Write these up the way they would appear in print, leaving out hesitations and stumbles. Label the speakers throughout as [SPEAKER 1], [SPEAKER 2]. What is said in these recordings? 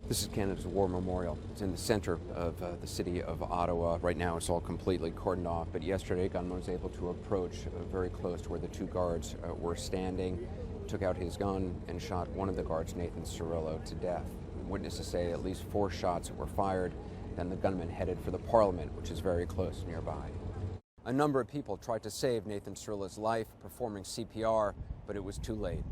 [SPEAKER 1] This is Canada's War Memorial. It's in the center of the city of Ottawa. Right now it's all completely cordoned off, but yesterday a gunman was able to approach very close to where the two guards were standing, took out his gun and shot one of the guards, Nathan Cirillo, to death. Witnesses say at least 4 shots were fired. Then the gunman headed for the Parliament, which is very close nearby. A number of people tried to save Nathan Cirillo's life, performing CPR, but it was too late.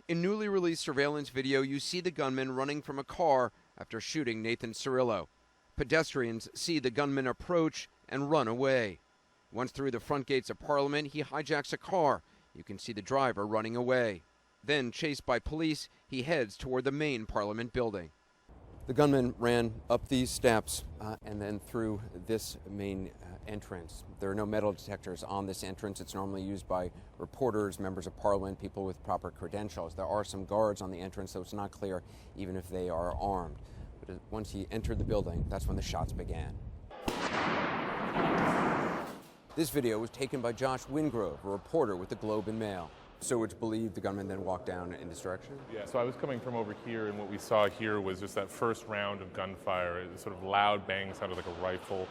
[SPEAKER 1] In newly released surveillance video, you see the gunman running from a car after shooting Nathan Cirillo. Pedestrians see the gunman approach and run away. Once through the front gates of Parliament, he hijacks a car. You can see the driver running away. Then, chased by police, he heads toward the main Parliament building. The gunman ran up these steps and then through this main entrance. There are no metal detectors on this entrance. It's normally used by reporters, members of Parliament, people with proper credentials. There are some guards on the entrance, so it's not clear even if they are armed. But once he entered the building, that's when the shots began. This video was taken by Josh Wingrove, a reporter with the Globe and Mail. So it's believed the gunman then walked down in this direction?
[SPEAKER 2] Yeah, so I was coming from over here, and what we saw here was just that first round of gunfire. It was sort of loud bang, sounded like a rifle,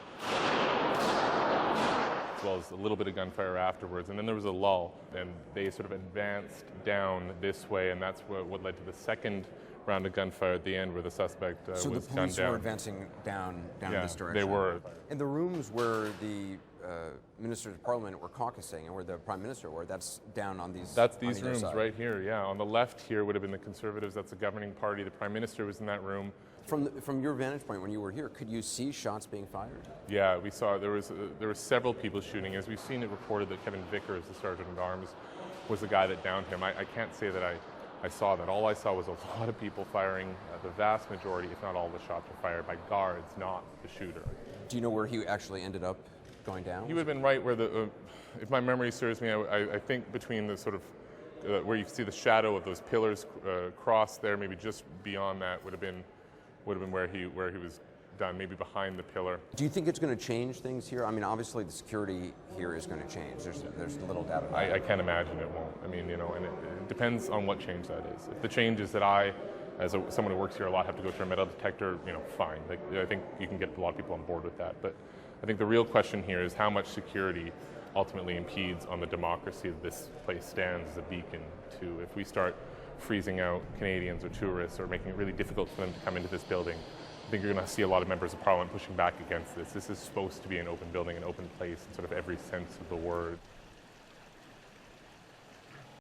[SPEAKER 2] as well as a little bit of gunfire afterwards. And then there was a lull, and they sort of advanced down this way, and that's what led to the second round of gunfire at the end, where the suspect was gunned down. So the police
[SPEAKER 1] were advancing down in this direction?
[SPEAKER 2] They were.
[SPEAKER 1] And the rooms where the ministers of Parliament were caucusing and where the Prime Minister were, that's down on these.
[SPEAKER 2] That's these rooms side. Right here, yeah. On the left here would have been the Conservatives, that's the governing party. The Prime Minister was in that room.
[SPEAKER 1] From your vantage point when you were here, could you see shots being fired?
[SPEAKER 2] Yeah, we saw there were several people shooting. As we've seen it reported that Kevin Vickers, the Sergeant at Arms, was the guy that downed him. I can't say that I saw that. All I saw was a lot of people firing. The vast majority, if not all the shots, were fired by guards, not the shooter.
[SPEAKER 1] Do you know where he actually ended up going down?
[SPEAKER 2] He would have been right where the, if my memory serves me, I think between the sort of, where you see the shadow of those pillars cross there, maybe just beyond that would have been where he was done, maybe behind the pillar.
[SPEAKER 1] Do you think it's going to change things here? I mean, obviously the security here is going to change. There's little doubt about it.
[SPEAKER 2] I can't imagine it won't. I mean, and it depends on what change that is. If the change is that I, as someone who works here a lot, have to go through a metal detector, fine. I think you can get a lot of people on board with that. But I think the real question here is how much security ultimately impedes on the democracy that this place stands as a beacon to. If we start freezing out Canadians or tourists or making it really difficult for them to come into this building, I think you're going to see a lot of members of Parliament pushing back against this. This is supposed to be an open building, an open place in sort of every sense of the word.